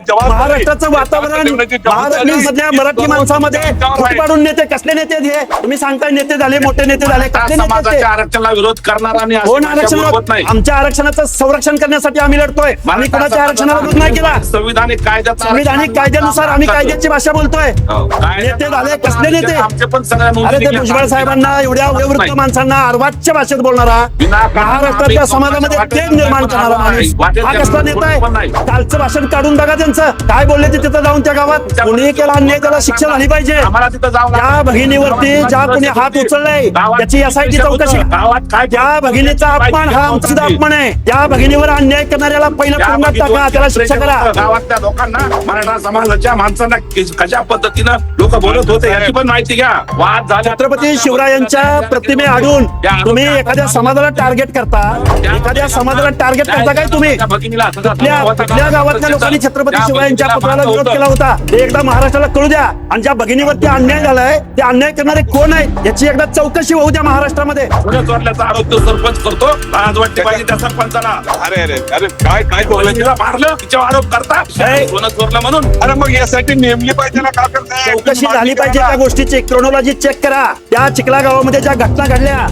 महाराष्ट्राचं वातावरण महाराष्ट्रामधल्या मराठी माणसामध्ये फूट पाडून नेते कसले नेते हे तुम्ही सांगताय नेते झाले मोठे नेते झाले कसले नेते समाजाच्या आरक्षणाला विरोध करणारा आणि कोण आरक्षण आमच्या आरक्षणाचं संरक्षण करण्यासाठी आम्ही लढतोय आम्ही कोणाच्या आरक्षणाला विरोध नाही केला संविधानिक संविधानिक कायद्यानुसार आम्ही कायद्याची भाषा बोलतोय नेते झाले कसले नेते आमचे पण सगळ्या अरे ते भुजबळ साहेबांना एवढ्या वयोवृद्ध माणसांना अर्वाच्य भाषेत बोलणारा महाराष्ट्राच्या समाजामध्ये तेढ निर्माण करणारा माणूस हा कसला नेता आहे कालचं भाषण काढून बघा त्यांचं काय बोलले ते तिथं जाऊन त्या गावात कोणी केला अन्याय त्याला शिक्षा झाली पाहिजे त्या भगिनीवरती ज्या कोणी हात उचललाय त्याची एसआयटी चौकशी त्या भगिनीचा अपमान हा आमचा अपमान आहे त्या भगिनीवर अन्याय करणाऱ्याला पहिलं तुरुंगात टाका त्याला शिक्षा करा गावातल्या लोकांना मराठा समाजाच्या माणसांना कशा पद्धतीनं लोक बोलत होते याची पण माहिती घ्या वाद झाला छत्रपती शिवरायांच्या प्रतिमे आडून तुम्ही एखाद्या समाजाला टार्गेट करता एखाद्या समाजाला टार्गेट करता काय तुम्ही कुठल्या गावातल्या लोकांनी छत्रपती शिवरायांच्या पुतळ्याला विरोध केला होता ते एकदा महाराष्ट्राला कळू द्या आणि ज्या भगिनीवरती अन्याय झालाय ते अन्याय करणारे कोण आहेत याची एकदा चौकशी होऊ द्या महाराष्ट्रामध्ये चोरल्याचा आरोप तो सरपंच करतो आज वाटते पाहिजे त्या सरपंचाला अरे अरे अरे काय बोललं तिला मारलं तिच्यावर आरोप करता सोनं चोरलं म्हणून अरे मग यासाठी नेमली पाहिजे ना का करताय चौकशी झाली पाहिजे त्या गोष्टीची क्रोनॉलॉजी चेक करा त्या चिखला गावामध्ये ज्या घटना घडल्या